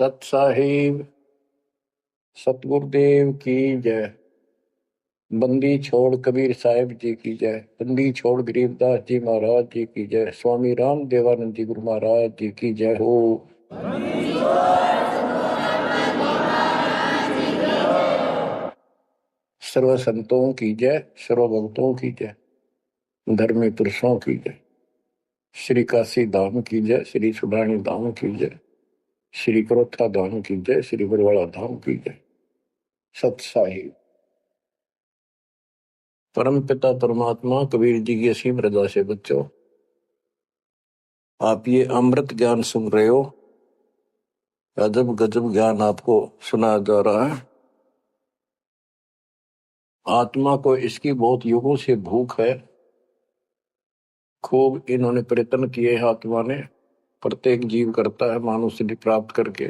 सत साहिब सतगुरुदेव की जय। बंदी छोड़ कबीर साहिब जी की जय। बंदी छोड़ गरीबदास जी महाराज जी की जय। स्वामी राम देवानंद जी गुरु महाराज जी की जय हो। सर्व संतों की जय, सर्व भक्तों की जय, धर्मी पुरुषों की जय। श्री काशी धाम की जय, श्री सुडानी धाम की जय, श्री करोथा धाम की जय, श्री बरवाड़ा धाम की जय। सत साहिब परम पिता परमात्मा कबीर जी की असीम रजा से बच्चों, आप ये अमृत ज्ञान सुन रहे हो। अजब गजब ज्ञान आपको सुनाया जा रहा है। आत्मा को इसकी बहुत युगों से भूख है। खूब इन्होंने प्रयत्न किए हैं। आत्मा ने प्रत्येक जीव करता है मानव सिद्धि प्राप्त करके।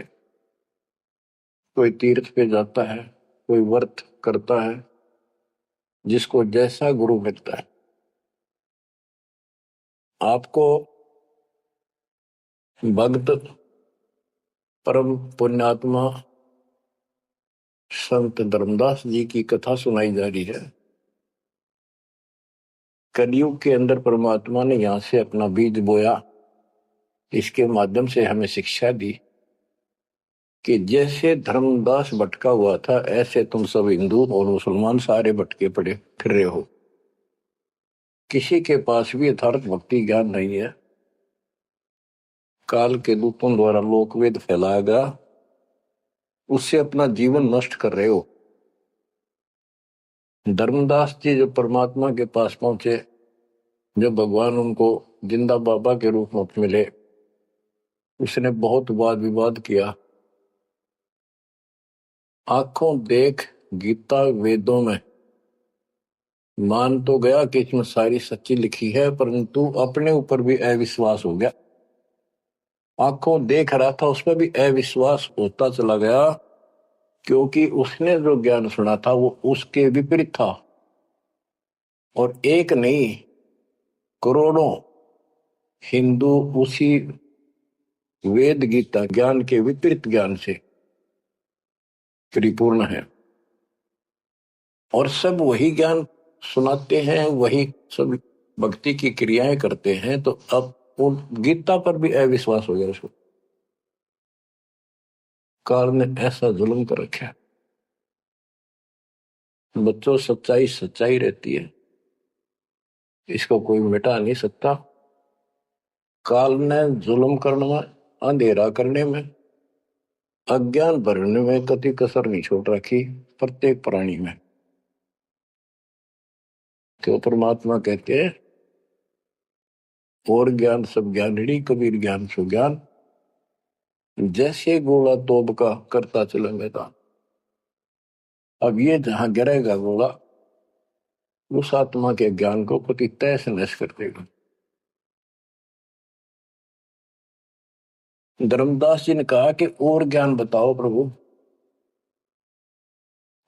कोई तीर्थ पे जाता है, कोई व्रत करता है, जिसको जैसा गुरु मिलता है। आपको भक्त परम पुण्यात्मा संत धर्मदास जी की कथा सुनाई जा रही है। कलयुग के अंदर परमात्मा ने यहां से अपना बीज बोया। इसके माध्यम से हमें शिक्षा दी कि जैसे धर्मदास भटका हुआ था, ऐसे तुम सब हिंदू और मुसलमान सारे भटके पड़े फिर रहे हो। किसी के पास भी यथार्थ भक्ति ज्ञान नहीं है। काल के दूतों द्वारा लोकवेद फैलाया गया, उससे अपना जीवन नष्ट कर रहे हो। धर्मदास जी जब परमात्मा के पास पहुंचे, जब भगवान उनको जिंदा बाबा के रूप में मिले, उसने बहुत वाद विवाद किया। आंखों देख गीता वेदों में मान तो गया कि इसमें सारी सच्ची लिखी है, परंतु अपने ऊपर भी अविश्वास हो गया। आंखों देख रहा था, उसमें भी अविश्वास होता चला गया, क्योंकि उसने जो ज्ञान सुना था वो उसके विपरीत था। और एक नहीं, करोड़ों हिंदू उसी वेद गीता ज्ञान के विपरीत ज्ञान से परिपूर्ण है। और सब वही ज्ञान सुनाते हैं, वही सब भक्ति की क्रियाएं करते हैं। तो अब उन गीता पर भी अविश्वास हो गया उसको। काल ने ऐसा जुल्म कर रखा है। बच्चों, सच्चाई सच्चाई रहती है, इसको कोई मिटा नहीं सकता। काल ने जुल्म करने में, अंधेरा करने में, अज्ञान भरने में कति कसर नहीं छोड़ रखी प्रत्येक प्राणी में। तो परमात्मा कहते हैं, और ज्ञान सब ज्ञानड़ी कबीर ज्ञान सो ज्ञान, जैसे गोला तोब का करता चले मैदान। अब ये जहां गिरेगा गोला, उस आत्मा के ज्ञान को पति तैस नश कर देगा। धर्मदास जी ने कहा कि और ज्ञान बताओ प्रभु,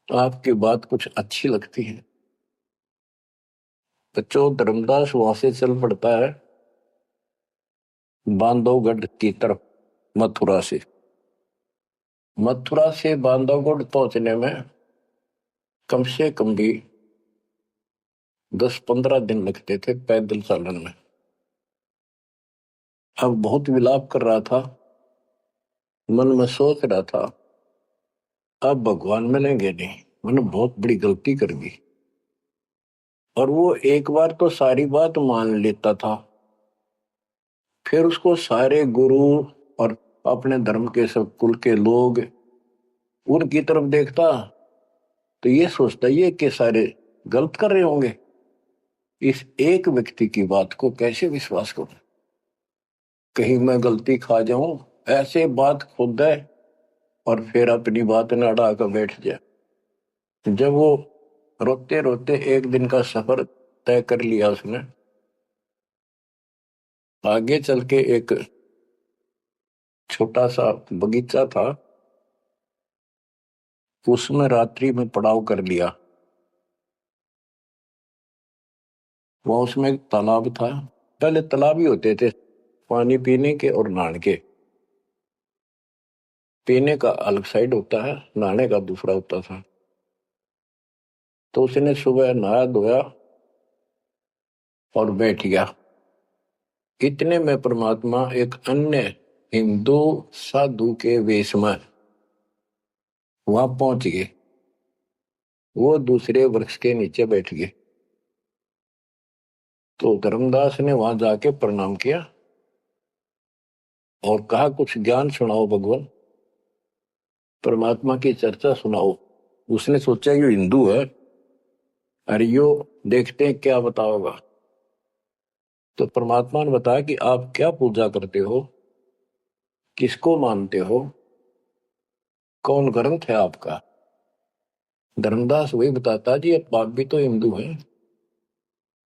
आपकी बात कुछ अच्छी लगती है। बच्चों, धर्मदास वहां से चल पड़ता है बांधवगढ़ की तरफ। मथुरा से बांधवगढ़ पहुंचने में कम से कम भी 10-15 दिन लगते थे पैदल चालन में। अब बहुत विलाप कर रहा था, मन में सोच रहा था, अब भगवान मिलेंगे नहीं, मैंने बहुत बड़ी गलती कर दी। और वो एक बार तो सारी बात मान लेता था, फिर उसको सारे गुरु और अपने धर्म के सब कुल के लोग उनकी तरफ देखता, तो ये सोचता ये कि सारे गलत कर रहे होंगे, इस एक व्यक्ति की बात को कैसे विश्वास करूं, कहीं मैं गलती खा जाऊं। ऐसे बात खुद है और फिर अपनी बात न अड़ा कर बैठ जाए। जब वो रोते रोते एक दिन का सफर तय कर लिया उसने, आगे चल के एक छोटा सा बगीचा था, उसमें रात्रि में पड़ाव कर लिया। वहां उसमें एक तालाब था। पहले तालाब ही होते थे पानी पीने के और नहाने के। पीने का अलग साइड होता है, नहाने का दूसरा होता था। तो उसने सुबह नहाया धोया और बैठ गया। इतने में परमात्मा एक अन्य हिंदू साधु के वेश में वहां पहुंच गए। वो दूसरे वृक्ष के नीचे बैठ गए। तो धर्मदास ने वहां जाके प्रणाम किया और कहा, कुछ ज्ञान सुनाओ भगवान, परमात्मा की चर्चा सुनाओ। उसने सोचा ये हिंदू है, अरे यो देखते हैं क्या बताओगा। तो परमात्मा ने बताया कि आप क्या पूजा करते हो, किसको मानते हो, कौन ग्रंथ है आपका। धर्मदास वही बताता, जी आप भी तो हिंदू हैं,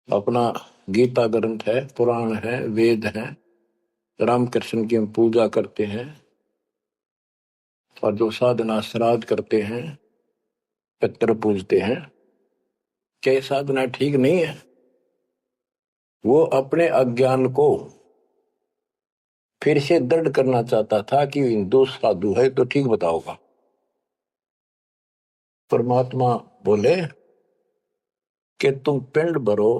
अपना गीता ग्रंथ है, पुराण है, वेद है, रामकृष्ण की हम पूजा करते हैं और जो साधना श्राद्ध करते हैं, पितर पूजते हैं। क्या साधना ठीक नहीं है? वो अपने अज्ञान को फिर से दृढ़ करना चाहता था कि हिंदू साधु है तो ठीक बताओगा। परमात्मा बोले कि तुम पिंड भरो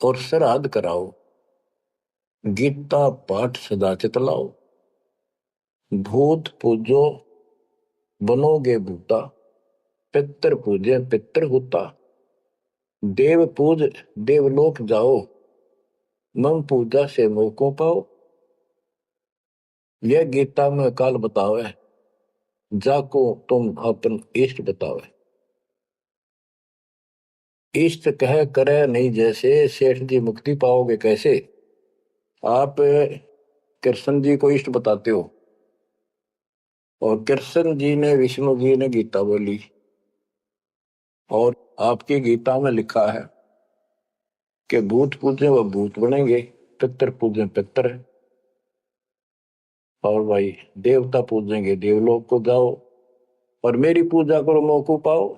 और श्राद्ध कराओ, गीता पाठ सदा चितलाओ, भूत पूजो बनोगे भूता, पितर पूजे पितर होता, देव पूज देवलोक जाओ, मम पूजा से मोको पाओ। यह गीता में काल बतावे, जाको तुम अपन इष्ट बतावे। इष्ट कह करे नहीं जैसे, सेठ जी मुक्ति पाओगे कैसे। आप कृष्ण जी को इष्ट बताते हो और कृष्ण जी ने, विष्णु जी ने गीता बोली और आपकी गीता में लिखा है कि भूत पूजे वह भूत बनेंगे, पितर पूजे पितर है, और भाई देवता पूजेंगे देवलोक को जाओ और मेरी पूजा करो मौको पाओ।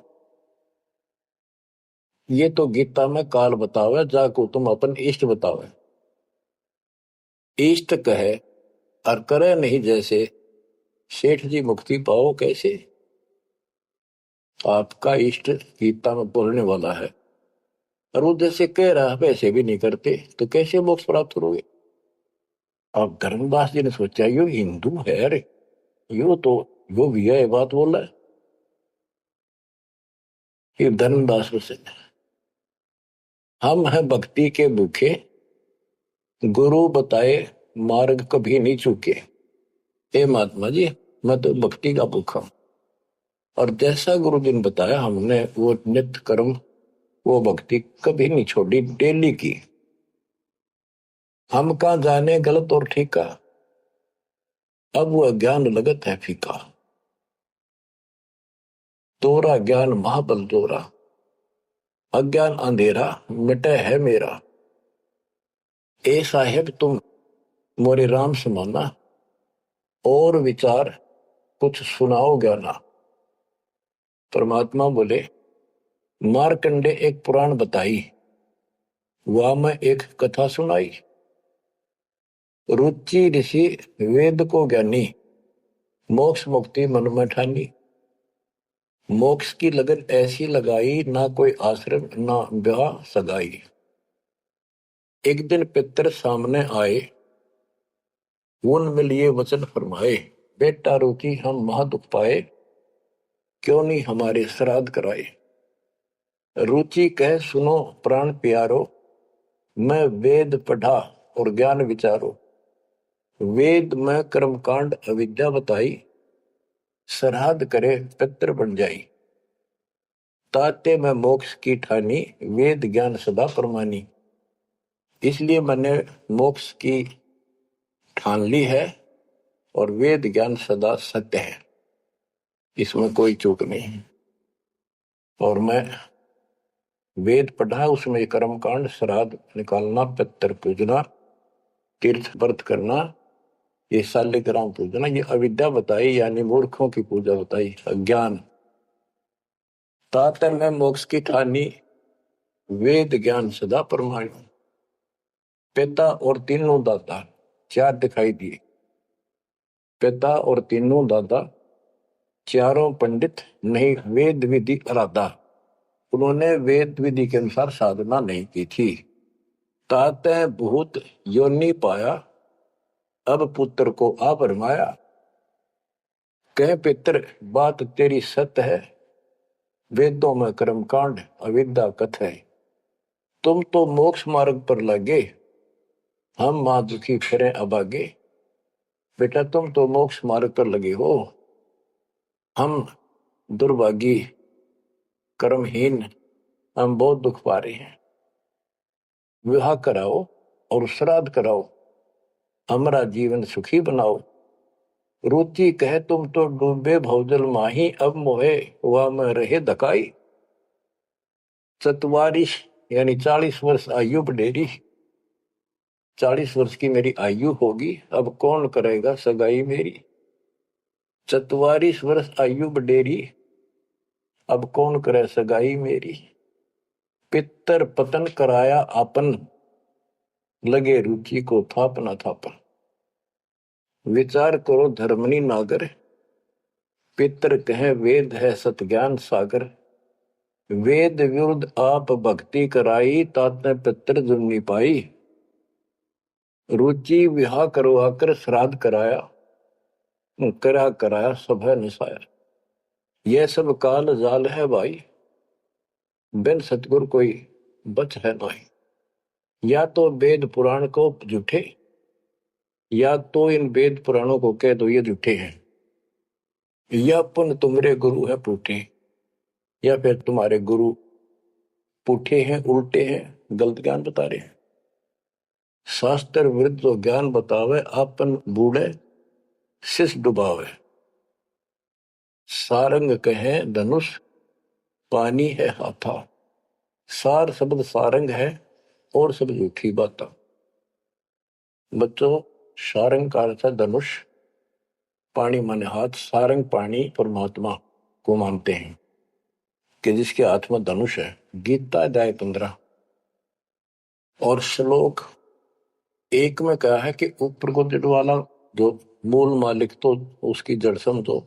ये तो गीता में काल बतावे, जाको तुम अपन इष्ट बतावे। इष्ट कहे और करे नहीं जैसे, सेठ जी मुक्ति पाओ कैसे। आपका इष्ट गीता में बोलने वाला है और वो जैसे कह रहा है वैसे भी नहीं करते तो कैसे मोक्ष प्राप्त करोगे। अब धर्मदास जी ने सोचा यो हिंदू है, अरे यो तो यो भी है बात बोला है। फिर धर्मदास से, हम हैं भक्ति के भूखे, गुरु बताए मार्ग कभी नहीं चूके। हे महात्मा जी, मैं तो भक्ति का भूखा हूं और जैसा गुरु जी ने बताया हमने वो नित्य कर्म, वो भक्ति कभी नहीं छोड़ी, डेली की। हम कहा जाने गलत और ठीक का, अब वो ज्ञान लगत है फीका। तोरा ज्ञान महाबल जोरा, अज्ञान अंधेरा मिटे है मेरा। ए साहेब तुम मोरे राम समाना, और विचार कुछ सुनाओ ज्ञाना। परमात्मा बोले, मारकंडे एक पुराण बताई, वह मैं एक कथा सुनाई। रुचि ऋषि वेद को ज्ञानी, मोक्ष मुक्ति मन में ठानी। मोक्ष की लगन ऐसी लगाई, ना कोई आश्रम ना ब्याह सगाई। एक दिन पितर सामने आए, उन मिलिए वचन फरमाए, बेटा रुचि हम महादुख पाए, क्यों नहीं हमारे श्राद्ध कराए। रुचि कह सुनो प्राण प्यारो, मैं वेद पढ़ा और ज्ञान विचारो। वेद में कर्मकांड अविद्या बताई, श्राद्ध करे पितर बन जाई। ताते में मोक्ष की ठानी, वेद ज्ञान सदा परमानी। इसलिए मैंने मोक्ष की ठान ली है और वेद ज्ञान सदा सत्य है, इसमें कोई चूक नहीं है। और मैं वेद पढ़ा, उसमें कर्मकांड, श्राद्ध निकालना, पितर पूजना, तीर्थ व्रत करना, ये शालिग्राम पूजना, ये अविद्या बताई, यानी मूर्खों की पूजा बताई, अज्ञान। ताते में मोक्ष की ठानी, वेद ज्ञान सदा परमाणु। पिता और तीनों दाता चार दिखाई दिए। पिता और तीनों दादा, चारों पंडित नहीं वेद विधि अराधा। उन्होंने वेद विधि के अनुसार साधना नहीं की थी। ताते बहुत योनि पाया, अब पुत्र को आ भरमाया। कह पितर बात तेरी सत्य है, वेदों में कर्म कांड अविद्या कथ है। तुम तो मोक्ष मार्ग पर लगे, हम मां दुखी फिरें अभागे। बेटा तुम तो मोक्ष मार्ग पर लगे हो, हम दुर्भागी कर्महीन, हम बहुत दुख पा रहे हैं। विवाह कराओ और श्राद्ध कराओ, हमारा जीवन सुखी बनाओ। रुचि कहे तुम तो डूबे भवजल माही, अब मोहे हुआ में रहे धकाई। चतवारिश यानी 40 वर्ष आयु बढ़ेरी, 40 वर्ष की मेरी आयु होगी, अब कौन करेगा सगाई मेरी। 44 वर्ष आयु बढ़ेरी, अब कौन करे सगाई मेरी। पितर पतन कराया आपन, लगे रुचि को थापना थापन। विचार करो धर्मनी नागर, पितर कहे वेद है सतज्ञान सागर। वेद विरुद्ध आप भक्ति कराई, ताते पितर जुम्नी पाई। रुचि विवाह करवाकर श्राद्ध कराया, कराया सभा निसाया। यह सब काल जाल है भाई, बिन सतगुर कोई बच है नहीं। या तो वेद पुराण को झूठे, या तो इन वेद पुराणों को कह दो ये झूठे हैं, या पुन तुम्हारे गुरु है पूठे, या फिर तुम्हारे गुरु पूठे हैं, उल्टे हैं, गलत ज्ञान बता रहे हैं। शास्त्र विरुद्ध जो ज्ञान बतावे, आपन बूढ़े शिष डुबावे। सारंग कहे धनुष, पानी है हाथा। सार शब्द सारंग है और सब झूठी बात। बच्चों सारंग का अर्थ है धनुष, पानी माने हाथ। सारंग पानी परमात्मा को मानते हैं कि जिसके हाथ में धनुष है। गीता अध्याय 15 और श्लोक 1 में कहा है कि ऊपर को जड़ वाला जो मूल मालिक तो उसकी जड़ समझो,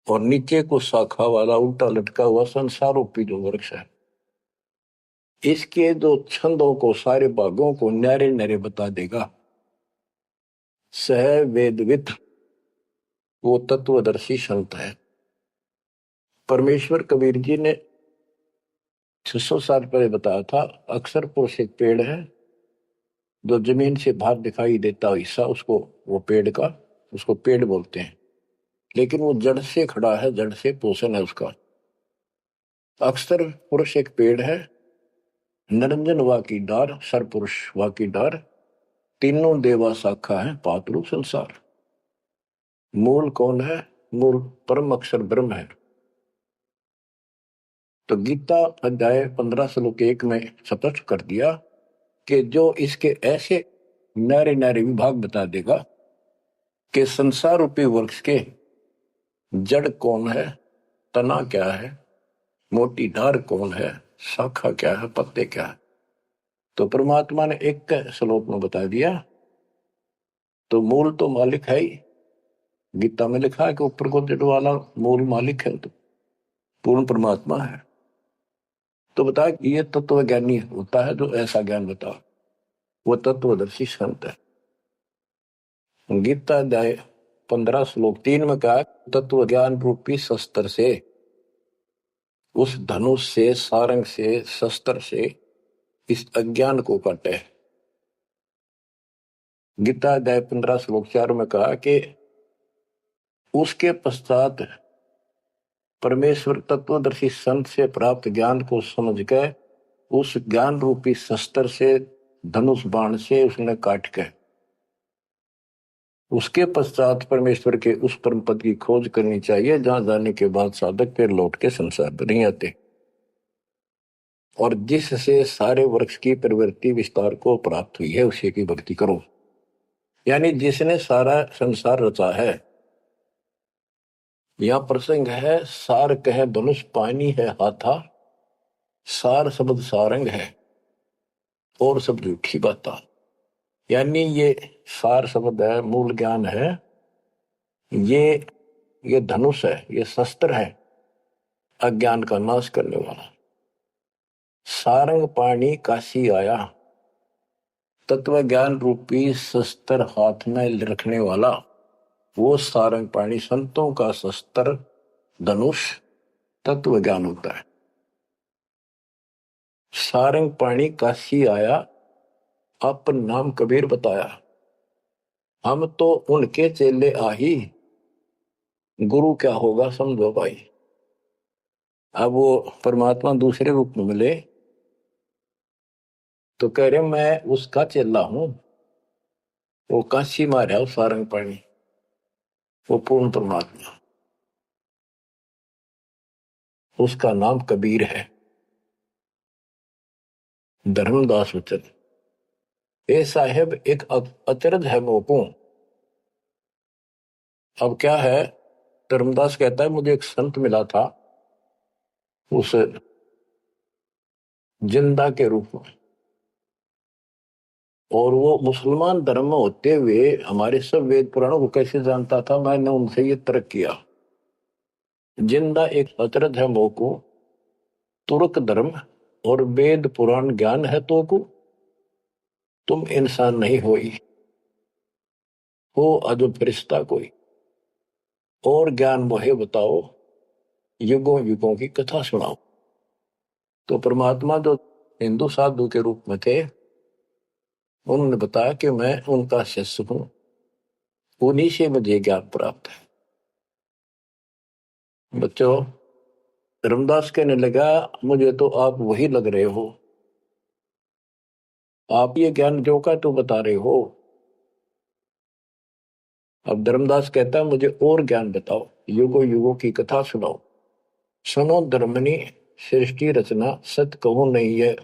और नीचे को शाखा वाला उल्टा लटका हुआ संसार रूपी जो वृक्ष है, इसके जो छंदों को सारे भागों को न्यारे न्यारे बता देगा। सह वेदविद वो तत्वदर्शी संत है। परमेश्वर कबीर जी ने 600 साल पहले बताया था, अक्सर पुरुष एक पेड़ है जो जमीन से बाहर दिखाई देता हिस्सा, उसको वो पेड़ का उसको पेड़ बोलते हैं, लेकिन वो जड़ से खड़ा है, जड़ से पोषण है उसका। अक्सर पुरुष एक पेड़ है, निरंजन वा की डार, सर पुरुष वा की डार, तीनों देवा शाखा है, पातलू संसार। मूल कौन है? मूल परम अक्षर ब्रह्म है। तो गीता अध्याय 15 श्लोक 1 में स्पष्ट कर दिया कि जो इसके ऐसे नारे नारे विभाग बता देगा कि संसार रूपी वृक्ष के जड़ कौन है, तना क्या है, मोटी डार कौन है, शाखा क्या है, पत्ते क्या है, तो परमात्मा ने एक श्लोक में बता दिया। तो मूल तो मालिक है ही, गीता में लिखा है कि ऊपर को जड़ वाला मूल मालिक है, तो पूर्ण परमात्मा है। तो बता ये तत्व ज्ञानी होता है जो ऐसा ज्ञान बता, वो तत्वदर्शी संत है। गीता अध्याय 15 श्लोक 3 में कहा, तत्व ज्ञान रूपी शस्त्र से, उस धनुष से, सारंग से, शस्त्र से इस अज्ञान को काटे। गीता अध्याय 15 श्लोक 4 में कहा कि उसके पश्चात परमेश्वर तत्वदर्शी संत से प्राप्त ज्ञान को समझ के उस ज्ञान रूपी शस्त्र से, धनुष बाण से उसने काट के, उसके पश्चात परमेश्वर के उस परम पद की खोज करनी चाहिए जहां जाने के बाद साधक फिर लौट के संसार पर नहीं आते, और जिससे सारे वृक्ष की प्रवृत्ति विस्तार को प्राप्त हुई है उसी की भक्ति करो। यानी जिसने सारा संसार रचा है। यह प्रसंग है, सार कहे धनुष, पानी है हाथा। सार शब्द सारंग है और सब झूठी बात। यानी ये सार शब्द है, मूल ज्ञान है, ये धनुष है, ये शस्त्र है अज्ञान का नाश करने वाला। सारंग पाणी काशी आया, तत्व ज्ञान रूपी शस्त्र हाथ में रखने वाला वो सारंग पाणी, संतों का शस्त्र धनुष तत्व ज्ञान होता है। सारंग पाणी काशी आया, अपन नाम कबीर बताया। हम तो उनके चेले आही, गुरु क्या होगा समझो भाई। अब वो परमात्मा दूसरे रूप में मिले तो कह रहे मैं उसका चेला हूं। वो काशी मारा वो सारंग पाणी, वो पूर्ण परमात्मा, उसका नाम कबीर है। धर्मदास वचन ए साहेब एक अचरज है मोको। अब क्या है, धर्मदास कहता है मुझे एक संत मिला था उस जिंदा के रूप में, और वो मुसलमान धर्म में होते हुए हमारे सब वेद पुराणों को कैसे जानता था, मैंने उनसे ये तर्क किया। जिंदा एक अचरज है मोको, तुर्क धर्म और वेद पुराण ज्ञान है तो को, तुम इंसान नहीं हो अजब फरिश्ता कोई, और ज्ञान मोहे बताओ, युगों युगों की कथा सुनाओ। तो परमात्मा जो हिंदू साधु के रूप में थे, उन्होंने बताया कि मैं उनका शिष्य हूं, उन्हीं से मुझे ज्ञान प्राप्त है। बच्चों, धर्मदास कहने लगा मुझे तो आप वही लग रहे हो, आप ये ज्ञान जो का तो बता रहे हो। अब धर्मदास कहता है मुझे और ज्ञान बताओ, युगों युगों की कथा सुनाओ। सुनो धर्मनी सृष्टि रचना, सत कहूं नहीं है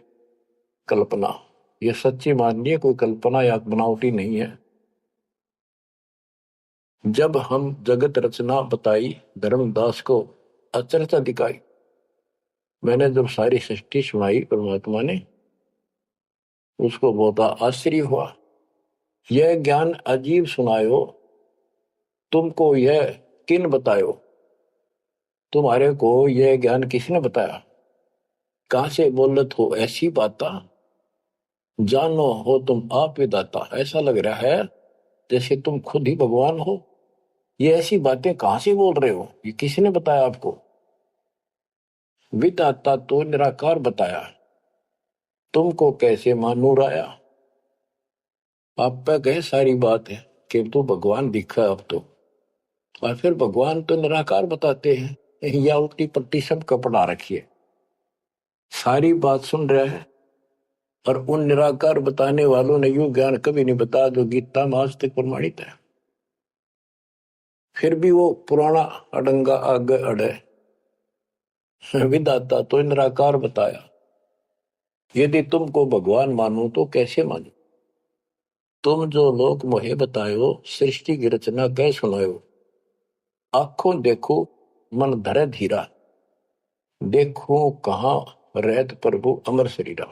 कल्पना। ये सच्ची मानिए, कोई कल्पना या बनावटी नहीं है। जब हम जगत रचना बताई, धर्मदास को अचरज दिखाई। मैंने जब सारी सृष्टि सुनाई परमात्मा ने, उसको बहुत आश्चर्य हुआ। यह ज्ञान अजीब सुनायो, तुमको यह किन बतायो। तुम्हारे को यह ज्ञान किसने बताया, कहां से बोलत हो ऐसी बाता, जानो हो तुम आप विदाता। ऐसा लग रहा है जैसे तुम खुद ही भगवान हो। ये ऐसी बातें कहां से बोल रहे हो, ये किसने बताया आपको। विदाता तो निराकार बताया, तुमको कैसे मानूर आया। आप पे कहे सारी बात है कि तो भगवान दिखा अब तो, और फिर भगवान तो निराकार बताते हैं, या उल्टी पट्टी सब कपड़ा रखिए। सारी बात सुन रहा है, और उन निराकार बताने वालों ने यूं ज्ञान कभी नहीं बताया जो गीता में आज तक प्रमाणित है। फिर भी वो पुराना अडंगा आगे अड़े, विदाता तो निराकार बताया। यदि तुमको भगवान मानो तो कैसे मानो। तुम जो लोग मोहे बतायो, सृष्टि की रचना कह सुनायो। आंखों देखो मन धरे धीरा, देखो कहाँ रहत प्रभु अमर शरीरा।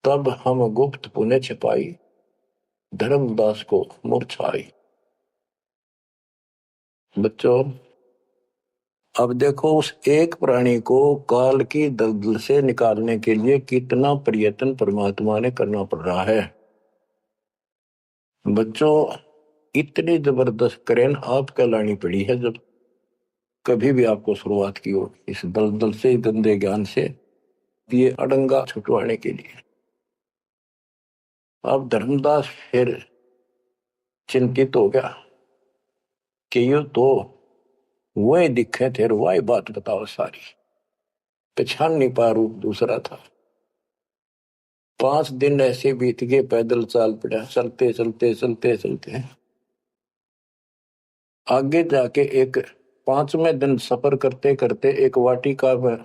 तब हम गुप्त पुण्य छिपाई, धर्मदास को मूर्छाई। बच्चों, अब देखो उस एक प्राणी को काल की दलदल से निकालने के लिए कितना प्रयत्न परमात्मा ने करना पड़ रहा है। बच्चों, इतनी जबरदस्त करेन आपका लानी पड़ी है जब कभी भी आपको शुरुआत की हो इस दलदल से, गंदे ज्ञान से, ये अडंगा छुटवाने के लिए। अब धर्मदास फिर चिंतित हो गया कि ये तो वही दिखे थे, वही बात बताओ सारी, पहचान नहीं पा, रूप दूसरा था। 5 दिन ऐसे बीत गए, पैदल चाल पड़ा, चलते चलते चलते चलते आगे जाके एक 5वें दिन सफर करते करते एक वाटिका में,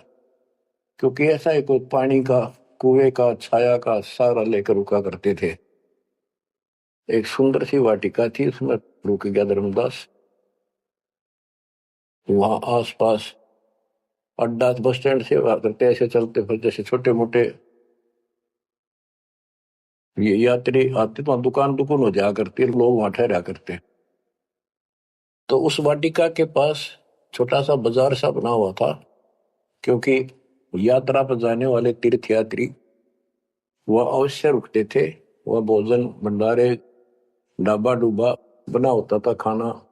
क्योंकि ऐसा एक पानी का कुएं का छाया का सहारा लेकर रुका करते थे, एक सुंदर सी वाटिका थी, उसमें रुक गया धर्मदास। वहां आसपास अड्डा बस स्टैंड से करते ऐसे चलते फिर जैसे छोटे मोटे ये यात्री आते तो दुकान दुकान हो जाया करती, लोग वहां ठहरा करते। तो उस वाटिका के पास छोटा सा बाजार सा बना हुआ था, क्योंकि यात्रा पर जाने वाले तीर्थयात्री वह अवश्य रुकते थे। वह भोजन भंडारे ढाबा डूबा बना होता था, खाना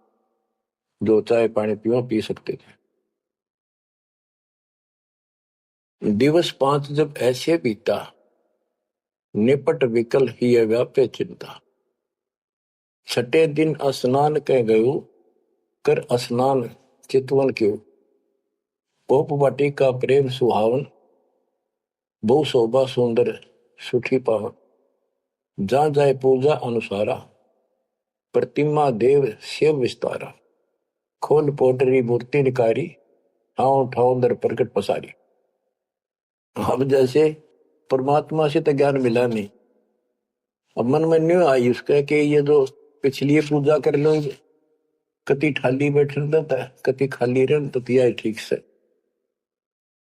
जो चाय पानी पीवा पी सकते थे। दिवस 5 जब ऐसे बीता, निपट विकल ही व्यापे चिंता। छठे दिन स्नान कह गयो, कर स्नान चितवन क्यों। गोप वाटिका प्रेम सुहावन, बहु शोभा सुंदर सुठी पावन। जहाँ जाए पूजा अनुसारा, प्रतिमा देव शिव विस्तारा। खोल पोटरी मूर्ति निकारी, ठाव ठाव दर प्रकट पसारी। अब जैसे परमात्मा से तो ज्ञान मिला नहीं, अब मन में न्यू आई उसका कि ये जो पिछली पूजा कर लो, कति खाली बैठ रहता है, कति खाली रहता तो ठीक से।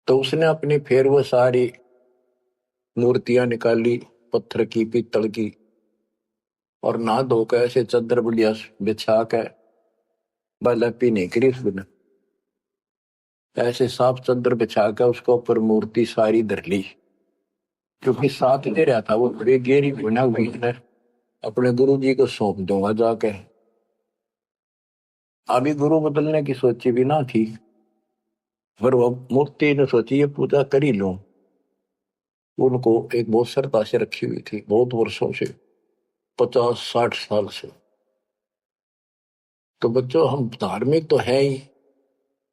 तो उसने अपनी फिर वो सारी मूर्तियां निकाली, पत्थर की पीतल की, और नहा धोकर ऐसे चादर बढ़िया बिछा के बालपी नहीं करी उसने, ऐसे साफ चादर बिछा कर उसको ऊपर मूर्ति सारी धर ली। क्योंकि साथ दे रहा था वो बड़ी गहरी बना हुई है, अपने गुरु जी को सौंप दूंगा जाके। अभी गुरु बदलने की सोची भी ना थी, पर वो मूर्ति ने सोची ये पूजा कर ही लूं। उनको एक बहुत श्रद्धा से रखी हुई थी, बहुत वर्षों से, 50-60 साल से। तो बच्चों, हम धार्मिक तो है ही,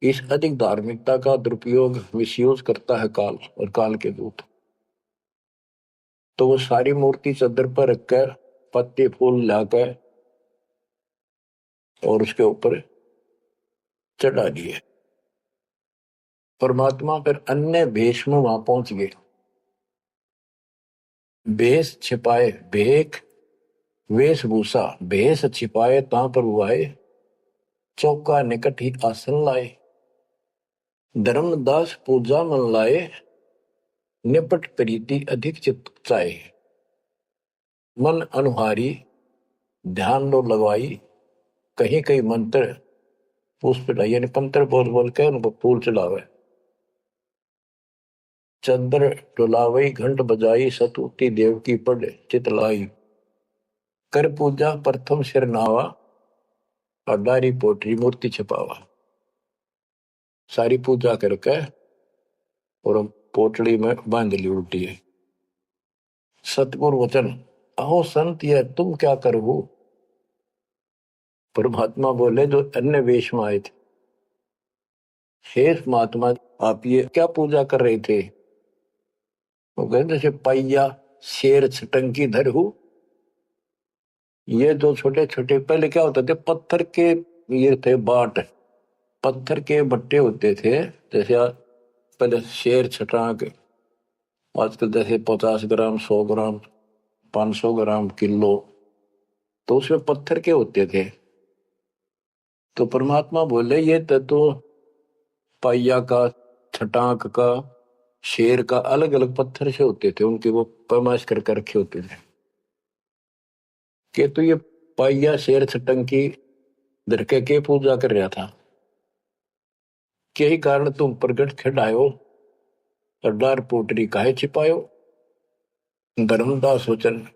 इस अधिक धार्मिकता का दुरुपयोग मिसयूज करता है काल और काल के दूत। तो वो सारी मूर्ति चादर पर रखकर पत्ते फूल लाकर और उसके ऊपर चढ़ा दिए। परमात्मा फिर अन्य भेष में वहां पहुंच गए। भेष छिपाए भेख, वेशभूषा भेष छिपाए ता पर आए। चौका निकट ही आसन लाए, धर्मदास पूजा मन लाए। निपट प्रीति अधिक चित चाहे, मन अनुहारी ध्यान लो लगवाई। कहीं कहीं मंत्र पुष्प यानी पंत्र बोल बोल के उनको फूल चढ़ावे। चंद्र डुलावई घंट बजाई, सतुति देव की पढ़ चितलाई। कर पूजा प्रथम सिर नावा, अडारी पोटरी मूर्ति छिपावा। सारी पूजा करके और पोटली में बांध ली उल्टी है। सतगुरु वचन, अहो संत ये तुम क्या करो। परमात्मा बोले जो अन्य वेश में आए थे, हे महात्मा आप ये क्या पूजा कर रहे थे। वो कहते जैसे पैया शेर छटंकी धर हूं। ये जो छोटे छोटे पहले क्या होते थे, पत्थर के ये थे बाट, पत्थर के बट्टे होते थे। जैसे पहले शेर छटाक, आजकल जैसे 50 ग्राम 100 ग्राम 500 ग्राम किलो, तो उसमें पत्थर के होते थे। तो परमात्मा बोले ये तो पाइया का, छटाक का, शेर का अलग अलग पत्थर से होते थे, उनके वो पैमाइश करके रखे होते थे। कि तो ये पाइया शेर छटंकी धरके के पूजा कर रहा था, यही कारण तुम प्रगट खिड़ायो, अड्डार पोटरी काहे छिपायो। धर्मदास वचन,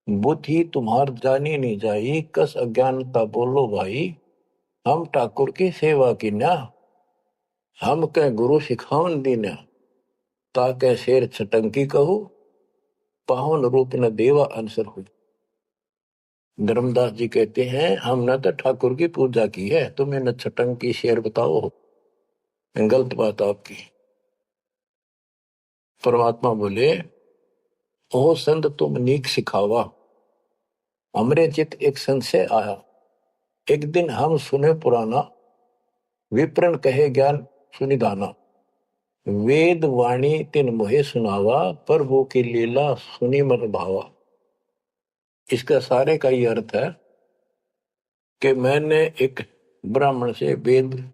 बुद्धि तुम्हार जानी नहीं जाई, कस अज्ञानता बोलो भाई। हम ठाकुर की सेवा की ना, हम कह गुरु सिखावन दीना। ताके शेर छटंकी कहू, पावन रूप न देवा अंसर हुई। धर्मदास जी कहते हैं हमने तो ठाकुर की पूजा की है, तुम्हें न छटंकी शेर बताओ, गलत बात आपकी। परमात्मा बोले, ओ संत तुम नीक सिखावा। हमरे चित एक संशय आया, एक दिन हम सुने पुराना। विप्रन कहे ज्ञान सुनिधाना, वेद वाणी तिन मोहे सुनावा। प्रभु की लीला सुनी मन भावा। इसका सारे का ये अर्थ है कि मैंने एक ब्राह्मण से वेद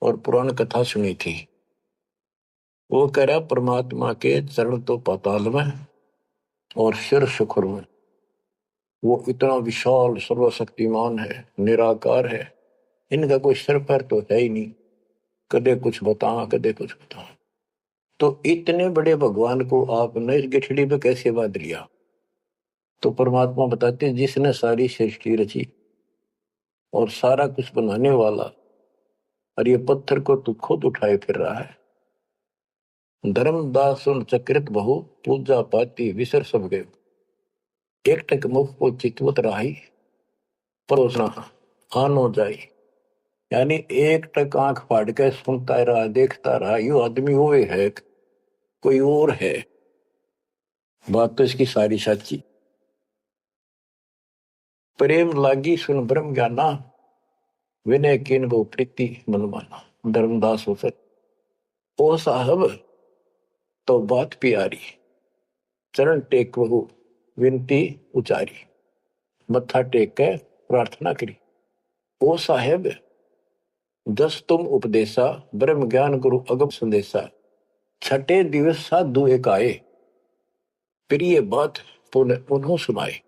और पुराण कथा सुनी थी। वो कह रहा परमात्मा के चरण तो पाताल में और सिर सुखर में। वो इतना विशाल सर्वशक्तिमान है, निराकार है, इनका कोई सर पैर तो है ही नहीं, कदे कुछ बताओ कदे कुछ बताओ। तो इतने बड़े भगवान को आपने इस गठड़ी पे कैसे बांध लिया? तो परमात्मा बताते हैं जिसने सारी सृष्टि रची और सारा कुछ बनाने वाला, और ये पत्थर को तू खुद उठाए फिर रहा है। धर्मदास उन चक्रित बहु पूजा पाती विसर सब गए, एक टक मुख को चितवत रही परोसना आनो जाई। यानी एक टक आंख फाड़ के सुनता रहा देखता रहा, यू आदमी वो है कोई और है। बात तो इसकी सारी सच्ची। प्रेम लागी सुन ब्रह्म ज्ञाना, विनय किन वो प्रीति मन माना। धर्मदास हो सक ओ साहब तो बात प्यारी, चरण टेक वहु विनती उचारी। मत्था टेक के प्रार्थना करी। ओ साहेब दस तुम उपदेशा, ब्रह्म ज्ञान गुरु अगम संदेशा। छठे दिवस साधु एक आए, प्रिय बात पुनः उन्हों सुनाए।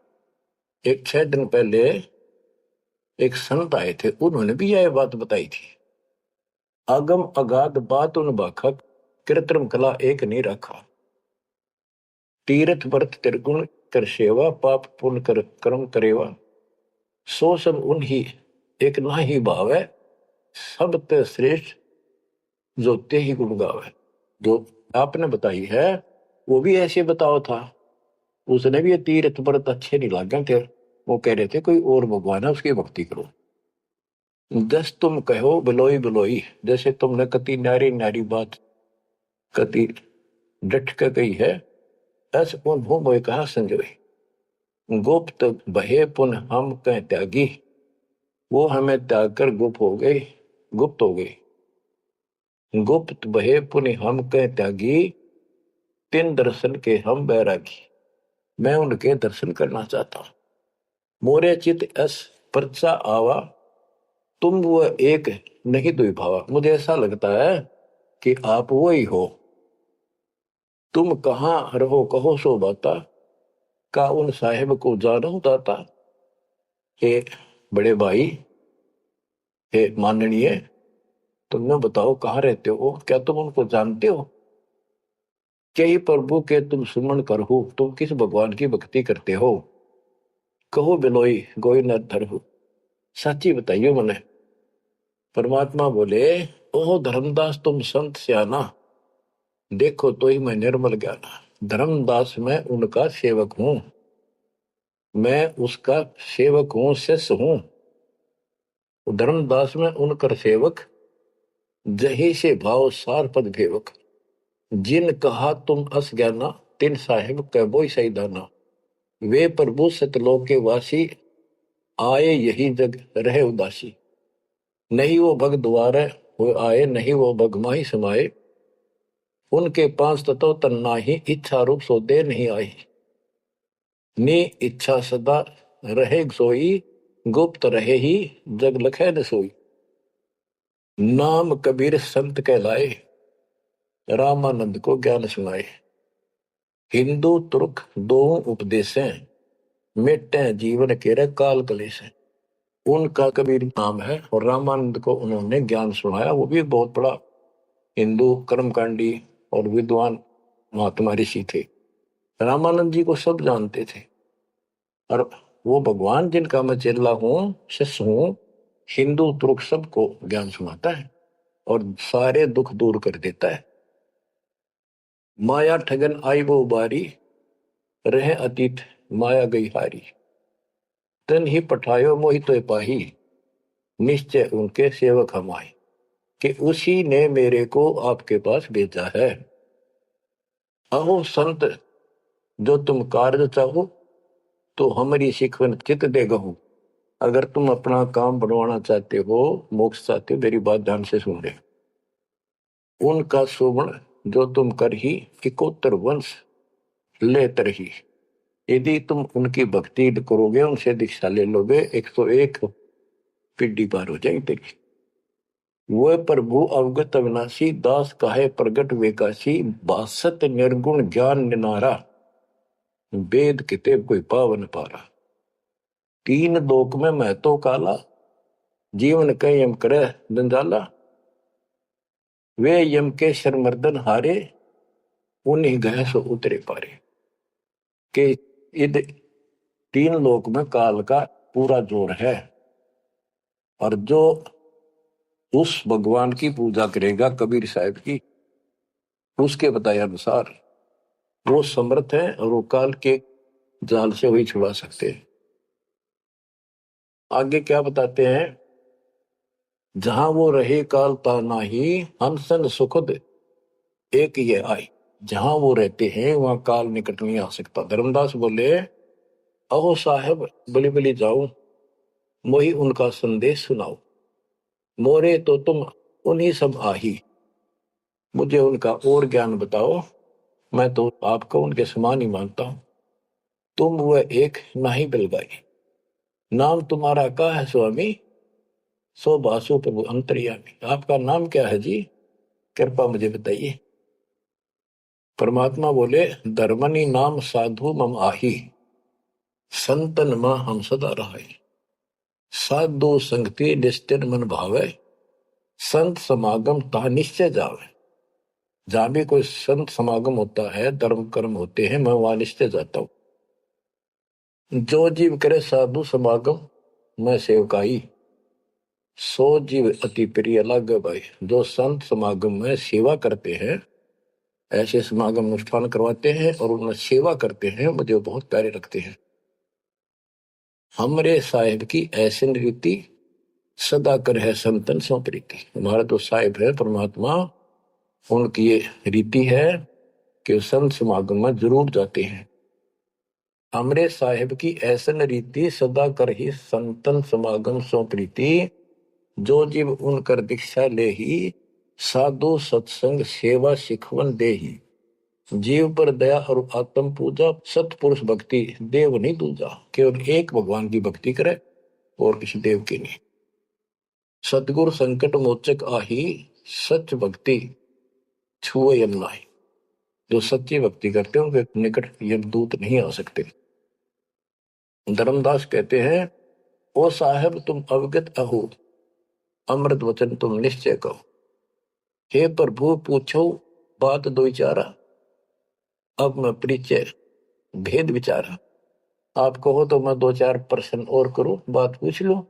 एक 6 दिन पहले एक संत आए थे, उन्होंने भी यह बात बताई थी। आगम अगाध बात उन बाखक, कृत्रिम कला एक नहीं रखा। तीर्थ व्रत त्रिगुण कर सेवा, पाप पुण्य कर कर्म करेवा। सो सब उन ही एक ना ही भाव है, सब ते श्रेष्ठ जो ते ही गुण गावे। जो आपने बताई है वो भी ऐसे बताओ था। उसने भी ये तीर्थ व्रत अच्छे नहीं लगे थे, वो कह रहे थे कोई और भगवान है उसकी भक्ति करो। दस तुम कहो बिलोई बिलोई, जैसे तुमने कति नारी नारी बात कति डट के कही है, ऐसे उन भू मोय कहा संजोई। गुप्त बहे पुन हम कह त्यागी, वो हमें त्याग कर गुप्त हो गई, गुप्त हो गई। गुप्त बहे पुन हम कह त्यागी, तिन दर्शन के हम बैरागी। मैं उनके दर्शन करना चाहता हूं। मोरे चित अस परचा आवा, तुम वो एक नहीं दुई भावा। मुझे ऐसा लगता है कि आप वो ही हो। तुम कहाँ रहो कहो सो बाता, का उन साहेब को जानो दाता। हे बड़े भाई, हे माननीय, तुमने बताओ कहाँ रहते हो, क्या तुम उनको जानते हो? क्या ही प्रभु के तुम सुमन कर हो, तुम किस भगवान की भक्ति करते हो? कहो बिलोई गोई न धर हो, सच्ची बताइयो मने। परमात्मा बोले, ओह धर्मदास तुम संत स्याना, देखो तो ही मैं निर्मल ज्ञाना। धर्मदास मैं उनका सेवक हूं, मैं उसका सेवक हूं, शिष्य हूं। धर्मदास में उनकर सेवक, जही से भाव सार पद भेवक। जिन कहा तुम अस ज्ञाना, तिन साहिब कह बोई सही दाना। वे प्रभु सतलोक के वासी, आए यही जग रहे उदासी। नहीं वो भग द्वारे वो आए, नहीं वो भग माही समाये। उनके पांच तत्व तन नाही, इच्छा रूप सो दे नहीं आई। नी इच्छा सदा रहे सोई, गुप्त रहे ही जग लखे न सोई। नाम कबीर संत कहलाए, रामानंद को ज्ञान सुनाए। हिंदू तुर्क दो उपदेशें, मिटे जीवन के काल कलेश है। उनका कबीर नाम है और रामानंद को उन्होंने ज्ञान सुनाया। वो भी बहुत बड़ा हिंदू कर्मकांडी और विद्वान महात्मा ऋषि थे। रामानंद जी को सब जानते थे और वो भगवान जिनका मैं चेला हूं, शिष्य हूं, हिंदू तुर्क सबको ज्ञान सुनाता है और सारे दुख दूर कर देता है। माया ठगन आई वो बारी, रहे अतीत माया गई हारी। तन ही पठायो मोहित पाही, निश्चय उनके सेवक हम आए। कि उसी ने मेरे को आपके पास भेजा है। अहो संत जो तुम कार्य चाहो, तो हमारी शिकवन चित दे गहू। अगर तुम अपना काम बनवाना चाहते हो, मोक्ष चाहते हो, मेरी बात ध्यान से सुन ले। उनका शोभन जो तुम कर ही, इकोत्तर वंश ले तरही। यदि तुम उनकी भक्ति करोगे, उनसे दीक्षा ले लोगे, 101 पीढ़ी पार हो जाएगी तेरी। वो प्रभु अवगत अविनाशी, दास काहे प्रगट वेकाशी। बासत निर्गुण ज्ञान निनारा, वेद किते कोई पावन पारा। तीन लोक में मैं तो काला, जीवन के यम करे जंजाला, वे यम के शरमर्दन हारे, उन्हीं गए सो उतरे पारे। के इध तीन लोक में काल का पूरा जोर है, और जो उस भगवान की पूजा करेगा कबीर साहब की, उसके बताए अनुसार वो समर्थ है और वो काल के जाल से वही छुड़ा सकते हैं। आगे क्या बताते हैं, जहां वो रहे काल ताना ही, हंसन सुखद एक ये आई। जहां वो रहते हैं वहां काल निकट नहीं आ सकता। धर्मदास बोले, अहो साहब बलि बलि जाओ, मोही उनका संदेश सुनाओ, मोरे तो तुम उन्हीं सब आही, मुझे उनका और ज्ञान बताओ, मैं तो आपको उनके समान ही मानता हूं। तुम वह एक नाही बिलगाई, नाम तुम्हारा का है स्वामी, सो बासु प्रभु अंतर्यामी। आपका नाम क्या है जी, कृपा मुझे बताइए। परमात्मा बोले, धर्मनी नाम साधु मम आही, संतन मां हम सदा रहाई। साधु संगति निस्तिर मन भावे, संत समागम ता निश्चय जावे। जहां भी कोई संत समागम होता है, धर्म कर्म होते हैं, मैं वहां निश्चय जाता हूं। जो जीव करे साधु समागम मैं सेवकाई, सो जीव अति प्रिय लागे भाई। जो संत समागम में सेवा करते हैं, ऐसे समागम अनुष्ठान करवाते हैं और उनमें सेवा करते हैं, मुझे बहुत प्यारे लगते हैं। हमरे साहिब की ऐसी रीति, सदा कर है संतन सो प्रीति। हमारा जो साहिब है परमात्मा, उनकी ये रीति है कि संत समागम में जरूर जाते हैं। हमरे साहिब की ऐसन रीति, सदा कर ही संतन समागम सो प्रीति। जो जीव उनकर दीक्षा ले ही, साधु सत्संग सेवा सिखवन दे ही। जीव पर दया और आत्म पूजा, सतपुरुष भक्ति देव नहीं दूजा। केवल एक भगवान की भक्ति करे और किसी देव की नहीं। सतगुरु संकट मोचक आही, सच भक्ति छुए यम नाही। जो सच्ची भक्ति करते हैं उनके निकट यमदूत नहीं आ सकते। धर्मदास कहते हैं, ओ साहेब तुम अवगत अहो, अमृत वचन तुम निश्चय कहो। हे प्रभु पूछो बात दो विचारा, अब मैं परिचय भेद विचारा। आप कहो तो मैं दो चार प्रश्न और करूं, बात पूछ लो।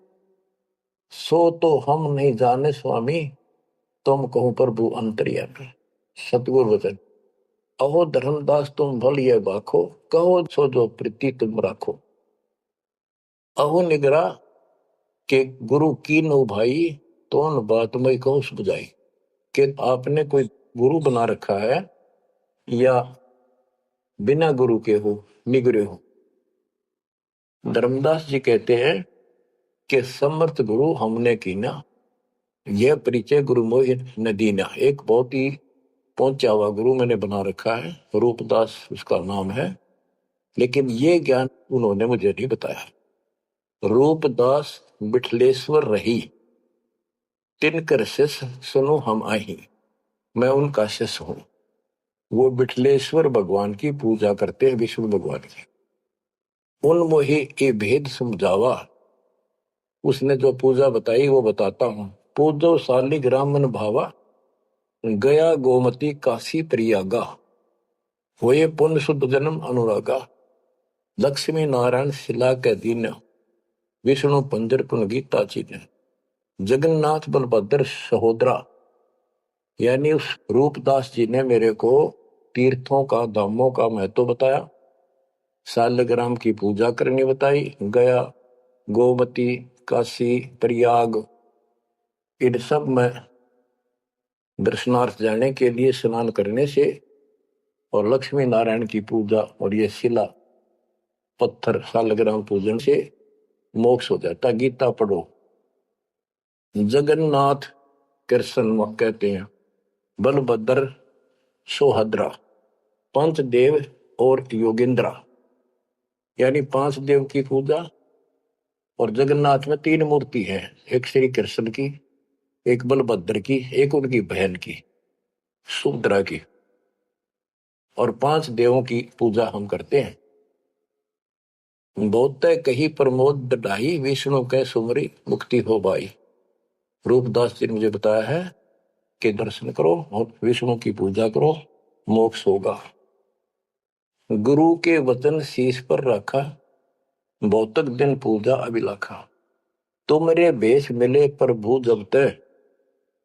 सो तो हम नहीं जाने स्वामी, तुम कहो प्रभु अंतर्यामी। सतगुरु वचन, अहो धर्मदास तुम भल ये बाखो, कहो सो जो प्रीति तुम राखो। अहो निगरा के गुरु की नो भाई, तो उन बात में कहो बुझाई। कि आपने कोई गुरु बना रखा है या बिना गुरु के हो, निगरे हो। धर्मदास जी कहते हैं कि समर्थ गुरु हमने कीना, यह परिचय गुरु मोहि न दीना। एक बहुत ही पहुंचा हुआ गुरु मैंने बना रखा है, रूपदास उसका नाम है, लेकिन ये ज्ञान उन्होंने मुझे नहीं बताया। रूपदास बिठलेश्वर रही, तिनकर शिष्य सुनो हम आही। मैं उनका शिष्य हूं। वो बिठलेश्वर भगवान की पूजा करते हैं, विष्णु भगवान की। उन मोहि ये भेद समझावा, उसने जो पूजा बताई वो बताता हूं। पूजो शालिग्राम मन भावा, गया गोमती काशी प्रयागा। होए पुण्य शुद्ध जन्म अनुरागा, लक्ष्मी नारायण शिला के दीन, विष्णु पंजर पुन गीता चीन। जगन्नाथ बलभद्र सहोदरा, यानी उस रूपदास जी ने मेरे को तीर्थों का, धामों का महत्व बताया, शालिग्राम की पूजा करनी बताई, गया गोमती काशी प्रयाग इन सब में दर्शनार्थ जाने के लिए स्नान करने से, और लक्ष्मी नारायण की पूजा और ये शिला पत्थर शालिग्राम पूजन से मोक्ष हो जाता। गीता पढ़ो। जगन्नाथ कृष्ण कहते हैं, बलभद्र सोहद्रा, पंच देव और योगेंद्रा, यानी 5 देव की पूजा। और जगन्नाथ में 3 मूर्ति है, एक श्री कृष्ण की, एक बलभद्र की, एक उनकी बहन की सुभद्रा की, और 5 देवों की पूजा हम करते हैं। बहुत कही प्रमोद ढाई, विष्णु के सुमरी मुक्ति हो भाई। रूपदास जी ने मुझे बताया है कि दर्शन करो और विष्णु की पूजा करो, मोक्ष होगा। गुरु के वचन शीश पर रखा, भौतक दिन पूजा अभिलाखा। तो मेरे भेष मिले प्रभु जब तक,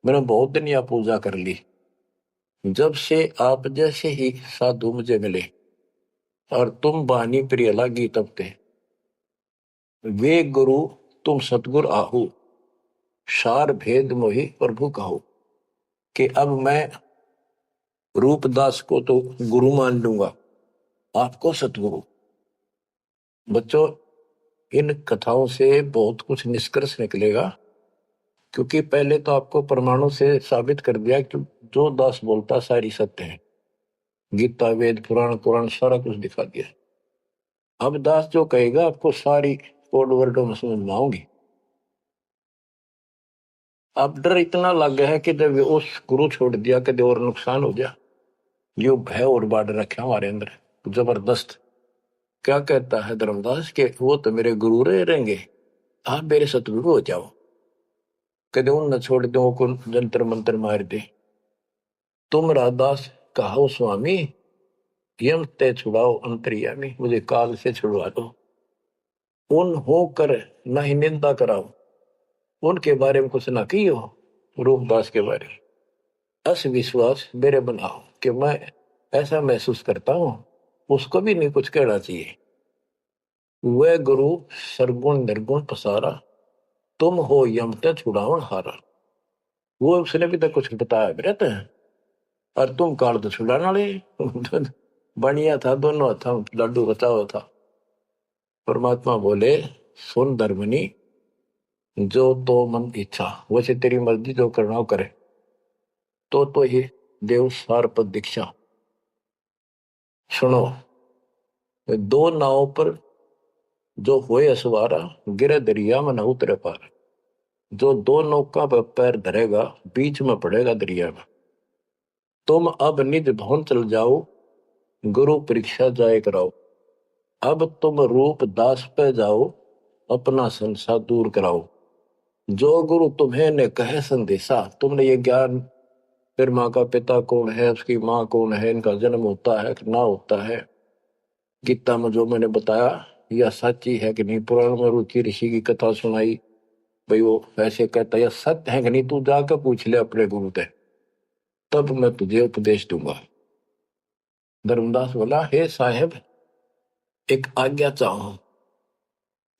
मैंने बहुत दिन यह पूजा कर ली। जब से आप जैसे ही साधु मुझे मिले और तुम बानी प्रिय लागी तब ते, वे गुरु तुम सतगुर आहू, सार भेद मोहि प्रभु कहो। कि अब मैं रूपदास को तो गुरु मान लूंगा, आपको सतगुरु। बच्चों, इन कथाओं से बहुत कुछ निष्कर्ष निकलेगा, क्योंकि पहले तो आपको प्रमाणों से साबित कर दिया कि जो दास बोलता सारी सत्य है। गीता, वेद, पुराण, कुरान सारा कुछ दिखा दिया। अब दास जो कहेगा आपको सारी कोड वर्डों में समझ में आऊंगी। अब डर इतना लग गया है कि जब उस गुरु छोड़ दिया कभी और नुकसान हो गया, यो भय और बाढ़ रखा हमारे अंदर जबरदस्त। क्या कहता है धर्मदास के वो तो मेरे गुरु रहेंगे, आप मेरे सतगुरु हो जाओ। कदे उन न छोड़ दो को जंतर मंत्र मार दे। तुम राधास कहो स्वामी, यम ते छुड़ाओ अंतर्यामी, मुझे काल से छुड़वा दो। उन होकर न ही निंदा कराओ, उनके बारे में कुछ ना कियो, रूपदास के बारे में असविश्वास मेरे बनाओ कि मैं ऐसा महसूस करता हूं, उसको भी नहीं कुछ कहना चाहिए। वह गुरु सरगुण निर्गुण पसारा, तुम हो यम ते छुड़ावन हारा। वो उसने भी तो कुछ बताया रहते हैं, और तुम काल तो छुड़ाने वाले। बढ़िया था, दोनों था, लड्डू बचाओ था। परमात्मा बोले सुन धर्मनी, जो तो मन इच्छा, वैसे तेरी मर्जी जो करना हो करे। तो ये देव सार पद दीक्षा। सुनो, दो नाव पर जो होए असवारा, गिरे दरिया में न उतरे पार। जो दो नौका पर पैर धरेगा, बीच में पड़ेगा दरिया में। तुम अब निज भवन चल जाओ, गुरु परीक्षा जाए कराओ। अब तुम रूप दास पे जाओ, अपना संसार दूर कराओ। जो गुरु तुम्हें ने कहे संदेशा, तुमने ये ज्ञान, फिर माँ का पिता कौन है, उसकी माँ कौन है, इनका जन्म होता है कि ना होता है, गीता में जो मैंने बताया यह सच्ची है कि नहीं, पुराण में रुचि ऋषि की कथा सुनाई, भाई वो ऐसे कहता यह सत्य है कि नहीं, तू जाकर पूछ ले अपने गुरु से, तब मैं तुझे उपदेश दूंगा। धर्मदास बोला, हे साहेब एक आज्ञा चाहूं,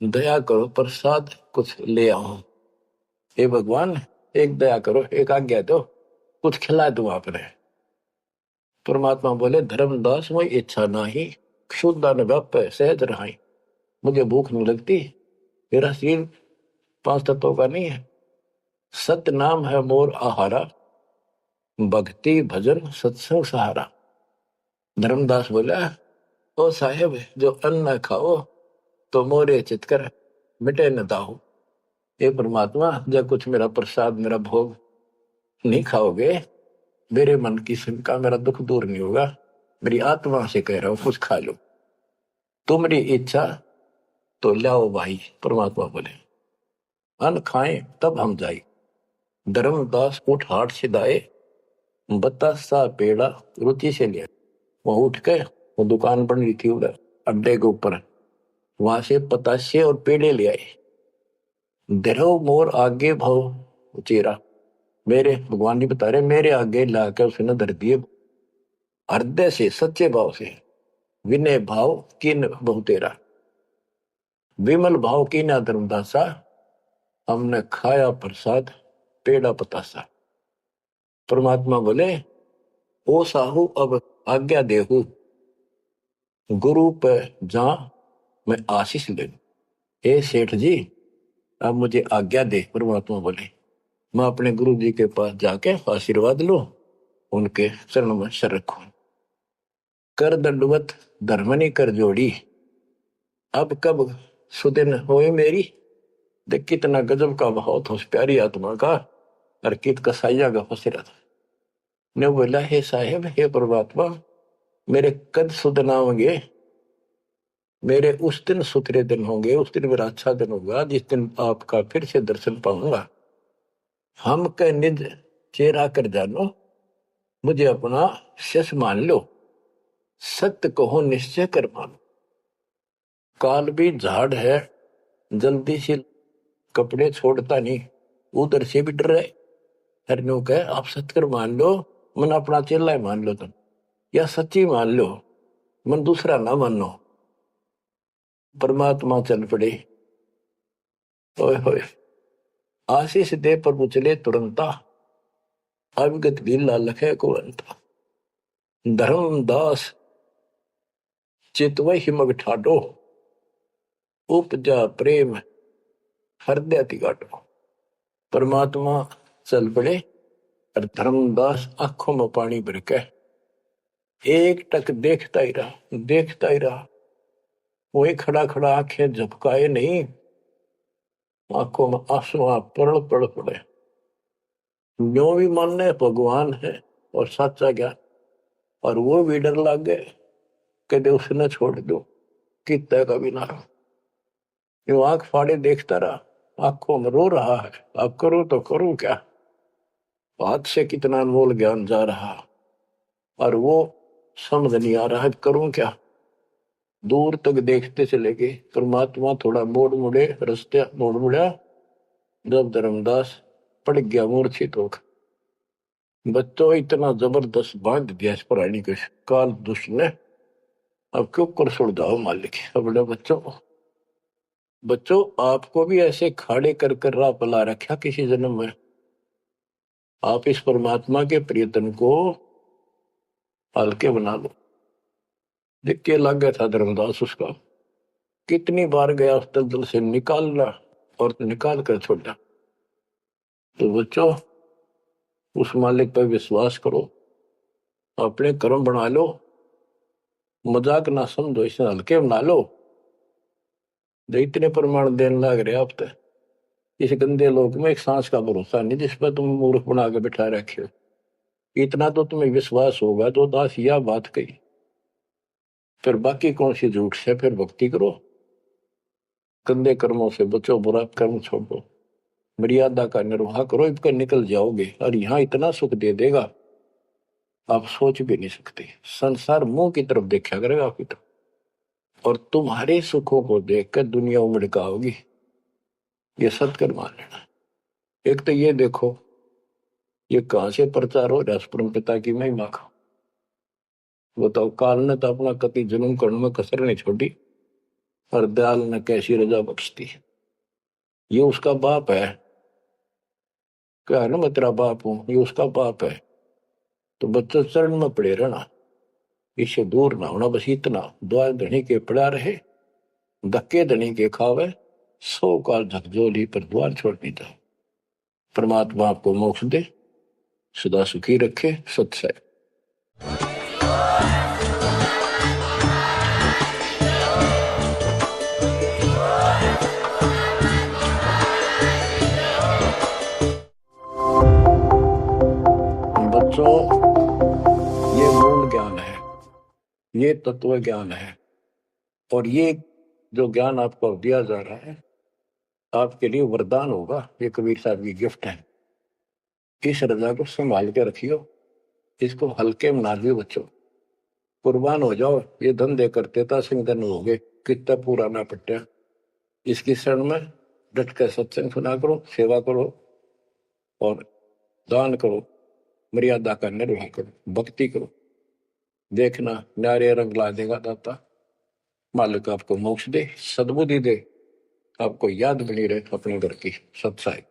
दया करो प्रसाद कुछ ले आऊं। हे भगवान एक दया करो, एक आज्ञा दो, कुछ खिला दूं आपने। परमात्मा बोले, धर्मदास वही इच्छा नाही, क्षुद्ध न व्याप सहज रहाई। मुझे भूख नहीं लगती, मेरा शरीर पांच तत्वों का नहीं है। सत्य नाम है मोर आहारा, भक्ति भजन सत्संग सहारा। धर्मदास बोला, ओ साहेब जो अन्न खाओ तो मोरे चितकर मिटे न दाहो। हे परमात्मा जब कुछ मेरा प्रसाद, मेरा भोग नहीं खाओगे, मेरे मन की शंका, मेरा दुख दूर नहीं होगा। मेरी आत्मा से कह रहा हूं कुछ खा लो, तुम्हारी इच्छा तो लाओ भाई। परमात्मा बोले, अन्न खाएं तब हम जाए। धर्मदास उठ हाट से दाए, बतासा पेड़ा रुचि से लिया। वहां उठ के, वो दुकान बन रही थी उधर अड्डे के ऊपर, वहां से पतासे और पेड़े ले आए। धरो मोर आगे भाव चेरा, मेरे भगवान जी बता रहे, मेरे आगे लाकर उसने धर दिए हृदय से, सच्चे भाव से। विनय भाव किन बहु तेरा, विमल भाव की ना धर्मदासा, हमने खाया प्रसाद पेड़ा पतासा। परमात्मा बोले, ओ साहू अब आज्ञा देहू, गुरु पे जा मैं आशीष ले। हे सेठ जी अब मुझे आज्ञा दे। परमात्मा बोले, मैं अपने गुरु जी के पास जाके आशीर्वाद लो, उनके चरणों में सर रखो। कर दंडवत धर्मनी कर जोड़ी, अब कब सुदिन होए मेरी। देख कितना गजब का भाव था उस प्यारी आत्मा का, और कित कसाइया का फंसेरा था। ने बोला, हे साहेब हे परमात्मा, मेरे कद सुदिन आओगे, मेरे उस दिन सुथरे दिन होंगे, उस दिन मेरा अच्छा दिन होगा जिस दिन आपका फिर से दर्शन पाऊंगा। हम के निज चेहरा कर जानो, मुझे अपना शिष मान लो, सत्य कहो निश्चय कर मानो। काल भी झाड़ है, जल्दी से कपड़े छोड़ता नहीं, उधर से भी डर रहे। हरनों कहे आप सत्य मान लो, मन अपना चेला ही मान लो तुम, या सच्ची मान लो, मन दूसरा ना मानो। परमात्मा चल पड़े, ओए होए आशीष दे प्रभु चले तुरंता, अविगत लीला लखे को अंता। धर्मदास चितवै हिमग ठाडो, उपजा प्रेम हृदय तिगाटो। परमात्मा चल पड़े और धर्मदास आंखों में पानी भर के एक टक देखता ही रहा, देखता ही रहा। वही खड़ा खड़ा आंखें झपकाए नहीं, आंखों में आंसू पड़ पड़ पड़े। जो भी मानने भगवान है और सच्चा ज्ञान, और वो भी डर लग गए कहते उसने छोड़ दो, कितना का भी ना। यो आंख फाड़े देखता रहा, आंखों में रो रहा है, अब करो तो करूं क्या, हाथ से कितना अनमोल ज्ञान जा रहा और वो समझ नहीं आ रहा है करूं क्या। दूर तक देखते चले गए, परमात्मा थोड़ा मोड़ मुड़े, रास्ते मोड़ मुड़ा, जब धर्मदास पड़ गया मूर्छित होकर। बच्चों इतना जबरदस्त बांध दिया इस प्राणी के काल दुष्ट ने, अब क्यों कर छोड़ जाओ मालिक। अपने बच्चों आपको भी ऐसे खाड़े कर कर राह पला रखा किसी जन्म में। आप इस परमात्मा के प्रियतन को हल्के बना लो। देख के लग गया था धर्मदास उसका, कितनी बार गया उस दलदल से निकालना और निकाल कर छोड़ा। तो बच्चों उस मालिक पर विश्वास करो, अपने कर्म बना लो, मजाक ना समझो, इसे हल्के बना लो। इतने प्रमाण देने लग रहे आप तो इस गंदे लोक में एक सांस का भरोसा नहीं जिस पर तुम मूर्ख बना के बिठा रखे हो। इतना तो तुम्हें विश्वास होगा तो दास यह बात कही, फिर बाकी कौन सी झूठ से फिर भक्ति करो। गंदे कर्मों से बचो, बुरा कर्म छोड़ो, मर्यादा का निर्वाह करो, इसका निकल जाओगे और यहाँ इतना सुख दे देगा आप सोच भी नहीं सकते। संसार मुंह की तरफ देखा करेगा आपकी तरफ, और तुम्हारे सुखों को देखकर दुनिया उमड़का होगी। ये सत्य मान लेना। एक तो ये देखो ये कहां से प्रचार हो रहा, परम पिता की महिमा का। बताओ, काल ने तो अपना कति जुल्म करने में कसर नहीं छोड़ी और दयाल ने कैसी रजा बख्शती। ये उसका बाप है, क्या है ना, मैं तेरा बाप हूं, ये उसका बाप है। तो बच्चों चरण में पड़े रहना, इससे दूर ना होना, बस इतना द्वार धनी के पड़ा रहे, धक्के धनी के खावे, 100 काल झकझोली पर द्वार छोड़ नहीं जाओ। परमात्मा आपको मोक्ष दे, सदा सुखी रखे। सत्य है। बच्चों ये मूल ज्ञान है, ये तत्व ज्ञान है, और ये जो ज्ञान आपको दिया जा रहा है आपके लिए वरदान होगा। ये कबीर साहब की गिफ्ट है। इस रजा को संभाल के रखियो, इसको हल्के में ना लियो बच्चों, कुर्बान हो जाओ। ये धंधे करते था सिंह धन हो गए, कितना पुराना पट्टा। इसकी शरण में डट कर सत्संग सुना करो, सेवा करो और दान करो, मर्यादा का निर्वाह करो, भक्ति करो। देखना न्यारे रंग ला देगा दाता। मालिक आपको मोक्ष दे, सद्बुद्धि दे, आपको याद बनी रहे अपने घर की। सत्साई।